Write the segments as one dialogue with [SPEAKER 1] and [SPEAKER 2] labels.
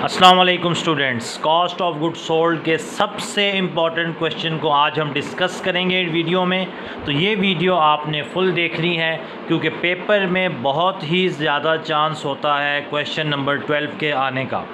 [SPEAKER 1] अस्सलाम वालेकुम students, cost of good sold के सबसे इम्पॉर्टेंट क्वेश्चन को आज हम डिस्कस करेंगे वीडियो में। तो ये वीडियो आपने फुल देखनी है क्योंकि पेपर में बहुत ही ज़्यादा चांस होता है क्वेश्चन नंबर 12 के आने का,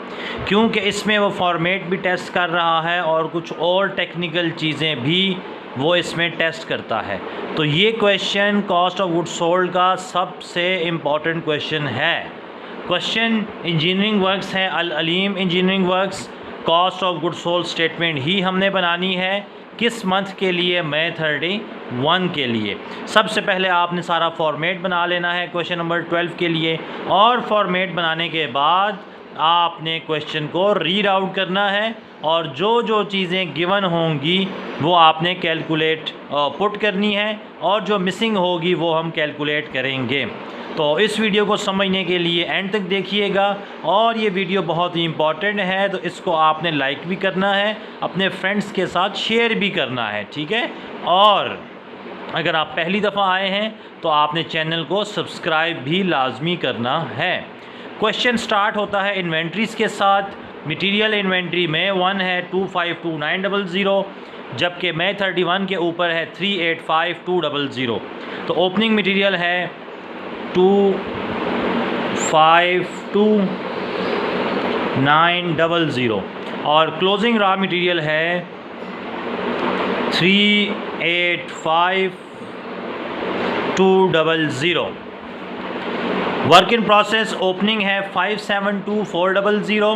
[SPEAKER 1] क्योंकि इसमें वो फॉर्मेट भी टेस्ट कर रहा है और कुछ और टेक्निकल चीज़ें भी वो इसमें टेस्ट करता है। तो ये question cost of good sold का सबसे इम्पॉर्टेंट क्वेश्चन है। क्वेश्चन इंजीनियरिंग वर्क्स है, Al Aleem engineering works. Cost of good sold statement ही हमने बनानी है। किस मंथ के लिए? मई 31 के लिए। सबसे पहले आपने सारा फॉर्मेट बना लेना है क्वेश्चन नंबर 12 के लिए, और फॉर्मेट बनाने के बाद आपने क्वेश्चन को रीड आउट करना है और जो जो चीज़ें गिवन होंगी वो आपने कैलकुलेट पुट करनी है, और जो मिसिंग होगी वो हम कैलकुलेट करेंगे। तो इस वीडियो को समझने के लिए एंड तक देखिएगा, और ये वीडियो बहुत ही इम्पॉर्टेंट है, तो इसको आपने लाइक भी करना है, अपने फ्रेंड्स के साथ शेयर भी करना है, ठीक है। और अगर आप पहली दफ़ा आए हैं तो आपने चैनल को सब्सक्राइब भी लाजमी करना है। क्वेश्चन स्टार्ट होता है इन्वेंट्रीज़ के साथ। मटेरियल इन्वेंट्री में 1 है 252900, जबकि मई 31 के ऊपर है 385200। तो ओपनिंग मटेरियल है 252900 और क्लोजिंग रॉ मटेरियल है 385200। वर्क इन प्रोसेस ओपनिंग है 572400,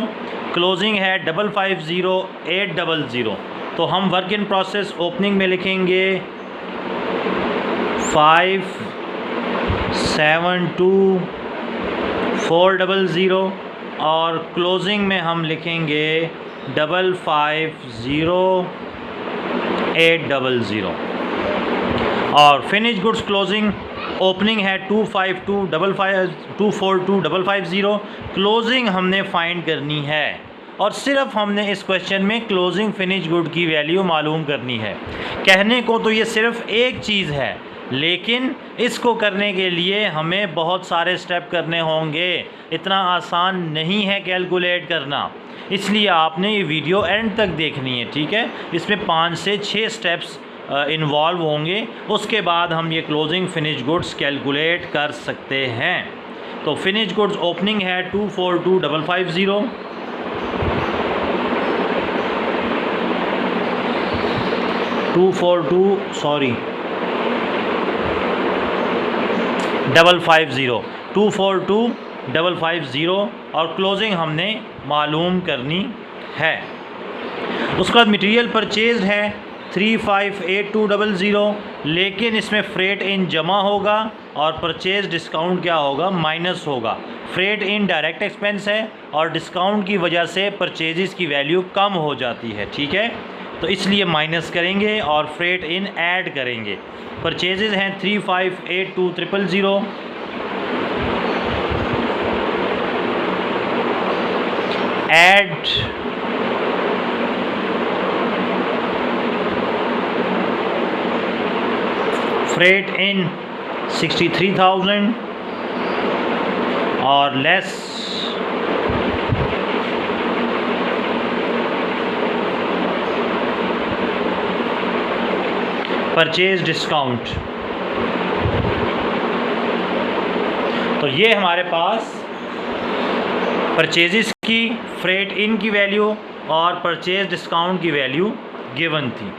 [SPEAKER 1] क्लोजिंग है 550800। तो हम वर्क इन प्रोसेस ओपनिंग में लिखेंगे 572400 और क्लोजिंग में हम लिखेंगे 550800। और फिनिश गुड्स क्लोजिंग ओपनिंग है 24250, क्लोजिंग हमने फाइंड करनी है, और सिर्फ हमने इस क्वेश्चन में क्लोजिंग फिनिश गुड की वैल्यू मालूम करनी है। कहने को तो ये सिर्फ एक चीज़ है, लेकिन इसको करने के लिए हमें बहुत सारे स्टेप करने होंगे, इतना आसान नहीं है कैलकुलेट करना। इसलिए आपने ये वीडियो एंड तक देखनी है, ठीक है। इसमें 5 से 6 स्टेप्स इन्वॉल्व होंगे, उसके बाद हम ये क्लोजिंग फिनिश गुड्स कैलकुलेट कर सकते हैं। तो फिनिश गुड्स ओपनिंग है 242550, डबल 24250 और क्लोजिंग हमने मालूम करनी है। उसके बाद मटेरियल परचेज है 358200, लेकिन इसमें फ्रेट इन जमा होगा और परचेज डिस्काउंट क्या होगा? माइनस होगा। फ्रेट इन डायरेक्ट एक्सपेंस है और डिस्काउंट की वजह से परचेजेस की वैल्यू कम हो जाती है, ठीक है। तो इसलिए माइनस करेंगे और फ्रेट इन ऐड करेंगे। परचेजेस हैं 358200, ऐड फ्रेट इन 63,000 और लेस परचेज डिस्काउंट। तो ये हमारे पास परचेजेस की, फ्रेट इन की वैल्यू और परचेज डिस्काउंट की वैल्यू गिवन थी।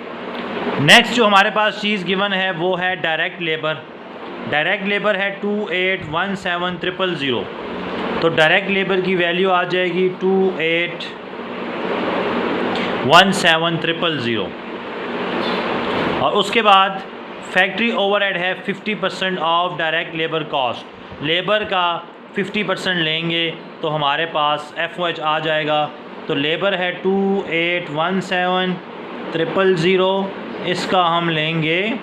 [SPEAKER 1] नेक्स्ट जो हमारे पास चीज़ गिवन है वो है डायरेक्ट लेबर। डायरेक्ट लेबर है 2817000। तो डायरेक्ट लेबर की वैल्यू आ जाएगी 2817000। और उसके बाद फैक्ट्री ओवरहेड है 50% of direct labour cost. Labour का 50% लेंगे तो हमारे पास FOH आ जाएगा। तो लेबर है 2817000, इसका हम लेंगे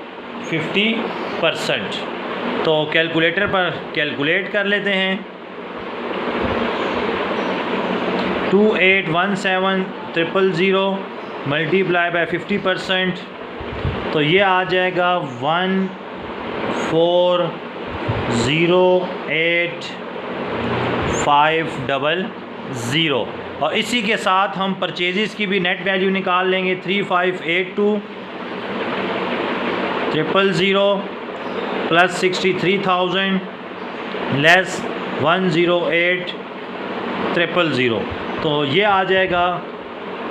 [SPEAKER 1] 50%। तो कैलकुलेटर पर कैलकुलेट कर लेते हैं। 2817000 मल्टीप्लाई बाय 50%, तो ये आ जाएगा 1408 500 ज़ीरो। और इसी के साथ हम परचेजेस की भी नेट वैल्यू निकाल लेंगे। 3582,000 प्लस 63,000 लेस 108,000। तो ये आ जाएगा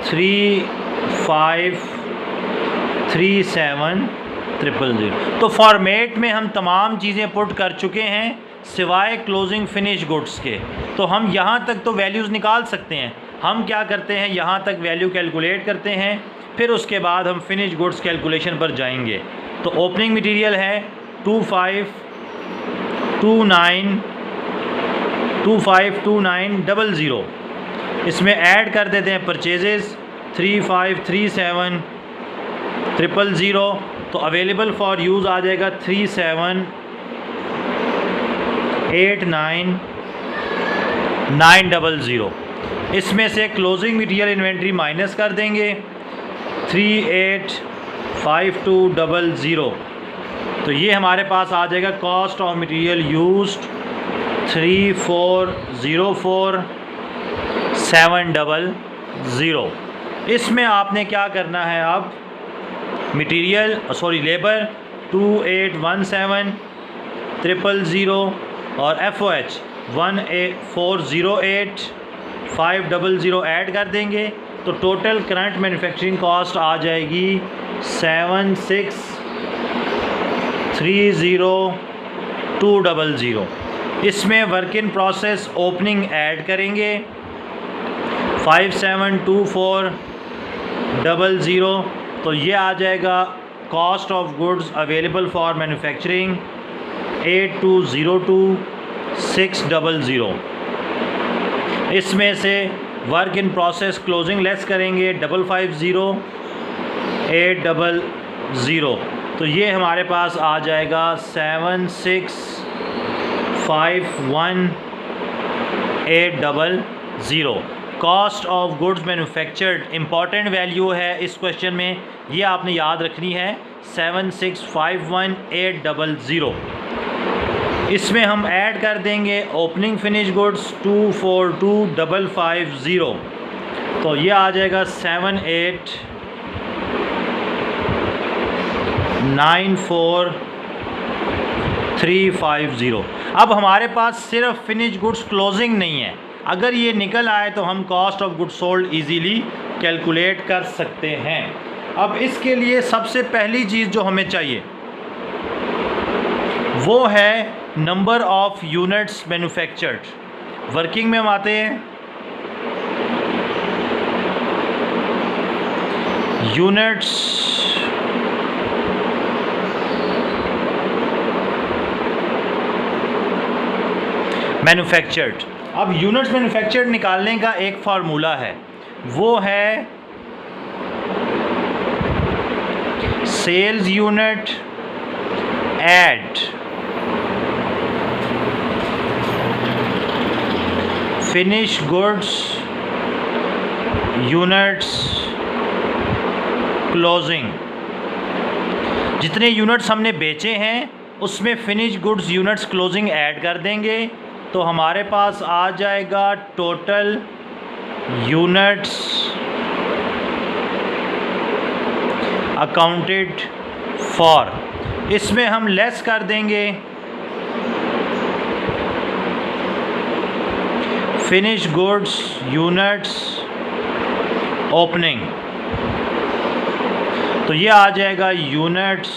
[SPEAKER 1] 3537,000। तो फॉर्मेट में हम तमाम चीज़ें पुट कर चुके हैं सिवाय क्लोजिंग फिनिश गुड्स के। तो हम यहाँ तक तो वैल्यूज़ निकाल सकते हैं। हम क्या करते हैं, यहाँ तक वैल्यू कैलकुलेट करते हैं, फिर उसके बाद हम फिनिश गुड्स कैलकुलेशन पर जाएंगे। तो ओपनिंग मटेरियल है 252900। इसमें ऐड कर देते हैं परचेजेस 3537,000। तो अवेलेबल फॉर यूज़ आ जाएगा 3789,900। इसमें से क्लोजिंग मटेरियल इन्वेंट्री माइनस कर देंगे 385200। तो ये हमारे पास आ जाएगा कॉस्ट ऑफ मटेरियल यूज्ड 34,700। इसमें आपने क्या करना है, अब मटेरियल लेबर 2817,000 और FOH 18408,500 ऐड कर देंगे। तो टोटल करंट मैन्युफैक्चरिंग कॉस्ट आ जाएगी 76,302,000। इसमें work in process opening add करेंगे 5724,000। तो ये आ जाएगा cost of goods available for manufacturing 8202,600। इसमें से work in process closing less करेंगे 550,800। तो ये हमारे पास आ जाएगा 7651,800। Cost of goods manufactured important value है इस क्वेश्चन में, ये आपने याद रखनी है 7651,800। इसमें हम ऐड कर देंगे ओपनिंग फिनिश गुड्स 242550। तो ये आ जाएगा 78,94350। अब हमारे पास सिर्फ फिनिश गुड्स क्लोजिंग नहीं है। अगर ये निकल आए तो हम cost of goods sold easily calculate कर सकते हैं। अब इसके लिए सबसे पहली चीज़ जो हमें चाहिए वो है number of units manufactured. Working में हम आते हैं, यूनिट्स मैन्युफैक्चर्ड। अब यूनिट्स मैन्युफैक्चर्ड निकालने का एक फार्मूला है, वो है sales unit add finish goods units closing. जितने यूनिट्स हमने बेचे हैं उसमें finish goods units closing add कर देंगे। तो हमारे पास आ जाएगा टोटल यूनिट्स अकाउंटेड फॉर। इसमें हम लेस कर देंगे फिनिश गुड्स यूनिट्स ओपनिंग। तो ये आ जाएगा यूनिट्स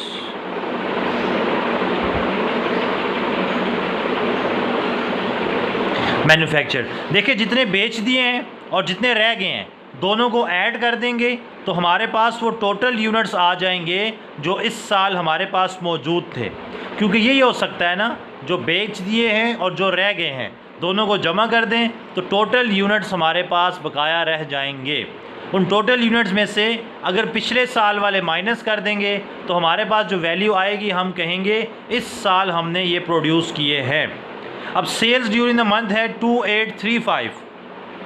[SPEAKER 1] मैन्युफैक्चर। देखिए जितने बेच दिए हैं और जितने रह गए हैं दोनों को ऐड कर देंगे तो हमारे पास वो टोटल यूनिट्स आ जाएंगे जो इस साल हमारे पास मौजूद थे। क्योंकि यही हो सकता है ना, जो बेच दिए हैं और जो रह गए हैं दोनों को जमा कर दें तो टोटल यूनिट्स हमारे पास बकाया रह जाएंगे। उन टोटल यूनिट्स में से अगर पिछले साल वाले माइनस कर देंगे तो हमारे पास जो वैल्यू आएगी हम कहेंगे इस साल हमने ये प्रोड्यूस किए हैं। अब सेल्स ड्यूरिंग द मंथ है 2835,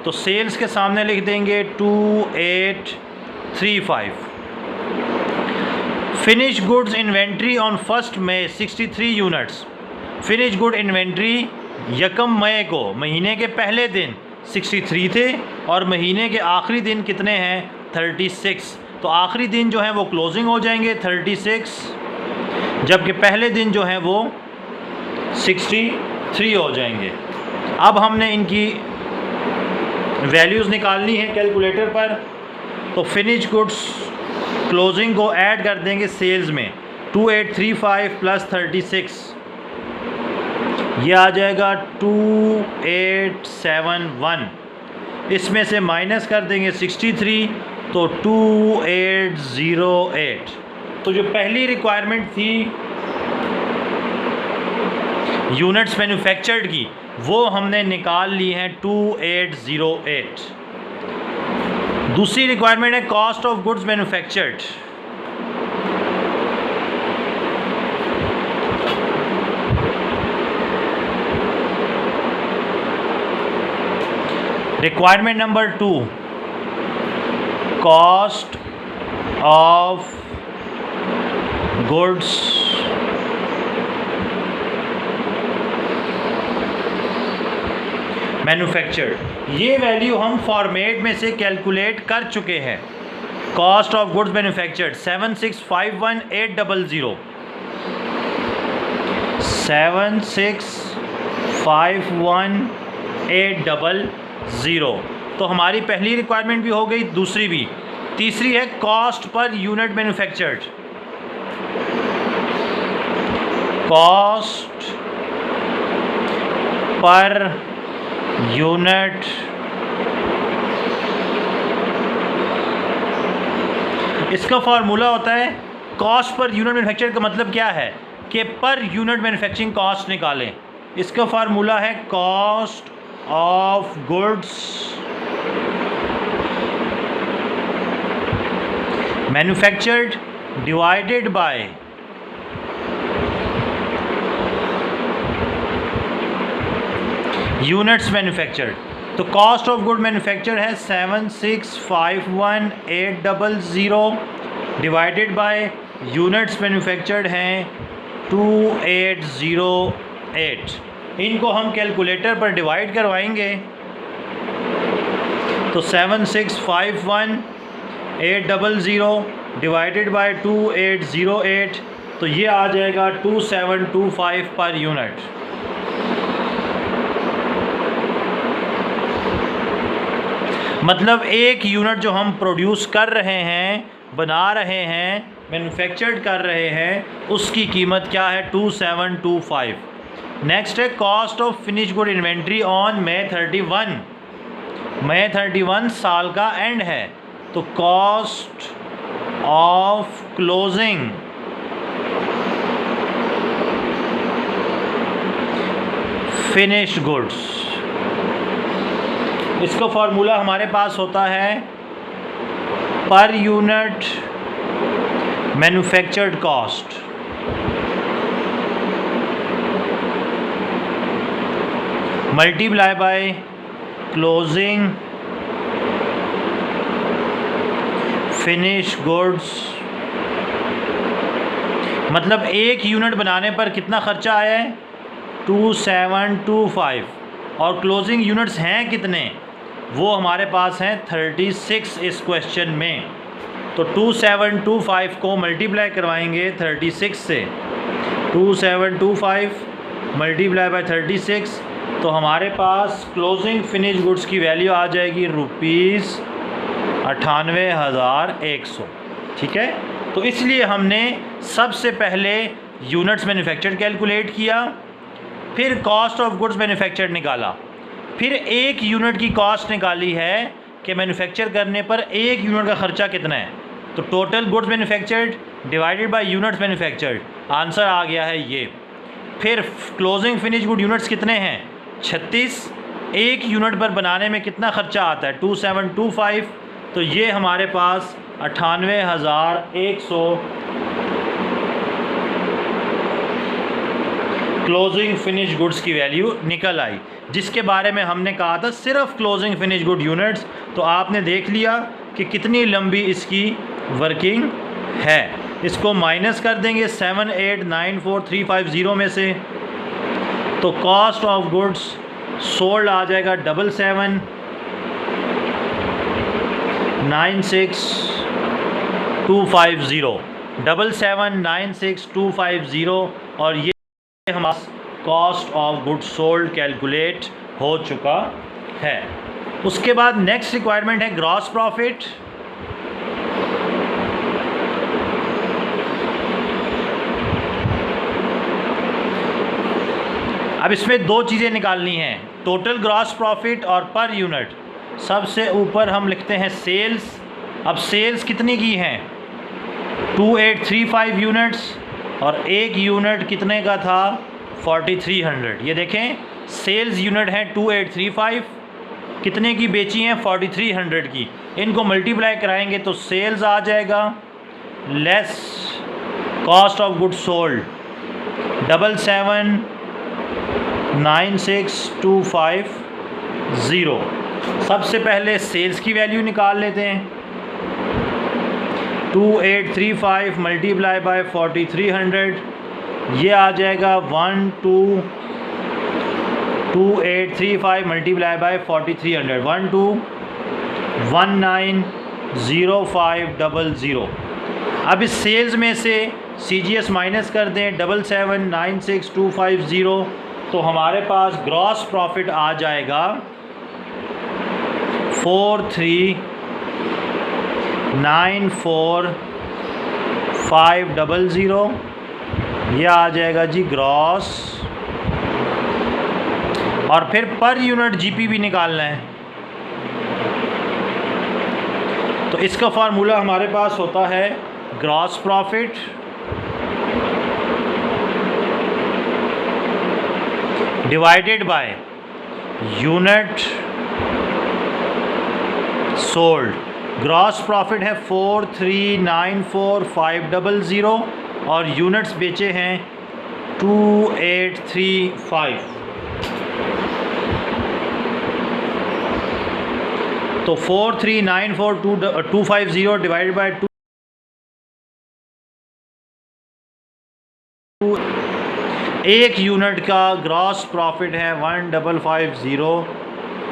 [SPEAKER 1] तो सेल्स के सामने लिख देंगे 2835। Finish goods inventory on 1 May 63 units. Finish good inventory 1 मई को महीने के पहले दिन 63 थे और महीने के आखिरी दिन कितने हैं 36। तो आखिरी दिन जो है वो क्लोजिंग हो जाएंगे 36, जबकि पहले दिन जो है वो 63 हो जाएंगे। अब हमने इनकी वैल्यूज़ निकालनी है कैलकुलेटर पर। तो फिनिश गुड्स क्लोजिंग को ऐड कर देंगे सेल्स में, 2835 प्लस 36, ये आ जाएगा 2871। इसमें से माइनस कर देंगे 63, तो 2808। तो जो पहली रिक्वायरमेंट थी यूनिट्स मैन्युफैक्चर्ड की, वो हमने निकाल ली है 2808। दूसरी रिक्वायरमेंट है cost of goods manufactured. Requirement number 2, cost of goods manufactured. ये वैल्यू हम फॉर्मेट में से कैलकुलेट कर चुके हैं। Cost of goods manufactured 7651800, 7651800। तो हमारी पहली रिक्वायरमेंट भी हो गई, दूसरी भी। तीसरी है cost per unit manufactured. Cost per unit इसका फार्मूला होता है, कॉस्ट पर यूनिट मैन्युफैक्चर का मतलब क्या है कि पर यूनिट मैन्युफैक्चरिंग कॉस्ट निकालें। इसका फार्मूला है cost of goods manufactured divided by units manufactured. तो कॉस्ट ऑफ गुड मैन्युफैक्चर है 7651800 डिवाइडेड बाय यूनिट्स मैन्युफैक्चर्ड हैं 2808। इनको हम कैलकुलेटर पर डिवाइड करवाएंगे तो 7651800 डिवाइडेड बाय 2808, तो ये आ जाएगा 2725 पर यूनिट। मतलब एक यूनिट जो हम प्रोड्यूस कर रहे हैं, बना रहे हैं, मैन्युफैक्चर्ड कर रहे हैं, उसकी कीमत क्या है 2725। नेक्स्ट है cost of finish good inventory on May 31। मई 31 साल का एंड है, तो cost of closing finish goods, इसका फॉर्मूला हमारे पास होता है पर unit manufactured cost multiply by closing finish goods. मतलब एक यूनिट बनाने पर कितना ख़र्चा आया है 2725, और क्लोजिंग यूनिट्स हैं कितने, वो हमारे पास हैं 36 इस क्वेश्चन में। तो 2725 को मल्टीप्लाई करवाएंगे 36 से, 2725 मल्टीप्लाई बाय 36, तो हमारे पास क्लोजिंग फिनिश गुड्स की वैल्यू आ जाएगी ₹98,100। ठीक है, तो इसलिए हमने सबसे पहले यूनिट्स मैन्युफैक्चर्ड कैलकुलेट किया, फिर कॉस्ट ऑफ गुड्स मैन्युफैक्चर्ड निकाला, फिर एक यूनिट की कॉस्ट निकाली है कि मैन्युफैक्चर करने पर एक यूनिट का ख़र्चा कितना है। तो total goods manufactured divided by units manufactured, answer आ गया है ये। फिर क्लोजिंग फिनिश गुड यूनिट्स कितने हैं 36, एक यूनिट पर बनाने में कितना ख़र्चा आता है 2725, तो ये हमारे पास 98,100 क्लोजिंग फिनिश गुड्स की वैल्यू निकल आई, जिसके बारे में हमने कहा था सिर्फ क्लोजिंग फिनिश गुड यूनिट्स। तो आपने देख लिया कि कितनी लंबी इसकी वर्किंग है। इसको माइनस कर देंगे 7894350 में से, तो कॉस्ट ऑफ गुड्स सोल्ड आ जाएगा 77, 96250 7796250 और ये हमारा cost of good sold calculate हो चुका है। उसके बाद नेक्स्ट रिक्वायरमेंट है ग्रॉस प्रॉफिट। अब इसमें दो चीज़ें निकालनी हैं, टोटल ग्रॉस प्रॉफिट और पर यूनिट। सबसे ऊपर हम लिखते हैं सेल्स। अब सेल्स कितनी की हैं? 2835 यूनिट्स और एक यूनिट कितने का था? 4300। ये देखें, सेल्स यूनिट हैं 2835, कितने की बेची हैं? 4300 की। इनको मल्टीप्लाई कराएंगे तो सेल्स आ जाएगा less cost of good sold 7796250। सबसे पहले सेल्स की वैल्यू निकाल लेते हैं। 2835 मल्टीप्लाई बाय 4300, ये आ जाएगा 2835 मल्टीप्लाई बाय 4300 12190500। अब इस सेल्स में से CGS माइनस कर दें 7796250, तो हमारे पास ग्रॉस प्रॉफिट आ जाएगा 4394500। ये आ जाएगा जी ग्रॉस। और फिर पर यूनिट GP भी निकालना है, तो इसका फार्मूला हमारे पास होता है gross profit divided by unit sold. Gross profit है 4394500 और यूनिट्स बेचे हैं 2835। तो 4394250 डिवाइडेड बाय 2, एक यूनिट का ग्रॉस प्रॉफिट है 1550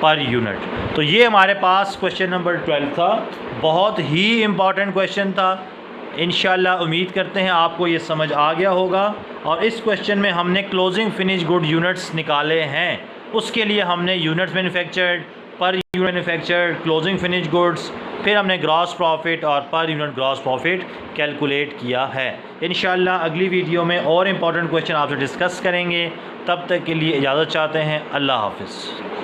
[SPEAKER 1] पर यूनिट। तो ये हमारे पास क्वेश्चन नंबर 12 था। बहुत ही इम्पॉर्टेंट क्वेश्चन था। इंशाल्लाह उम्मीद करते हैं आपको ये समझ आ गया होगा। और इस क्वेश्चन में हमने क्लोजिंग फिनिश गुड यूनिट्स निकाले हैं। उसके लिए हमने यूनिट्स मैन्युफैक्चर्ड, पर unit manufactured, closing finish goods, फिर हमने ग्रॉस प्रॉफिट और per unit gross profit calculate किया है। इंशाल्लाह अगली वीडियो में और इम्पॉर्टेंट क्वेश्चन आपसे डिस्कस करेंगे। तब तक के लिए इजाज़त चाहते हैं। अल्लाह हाफ़िज़।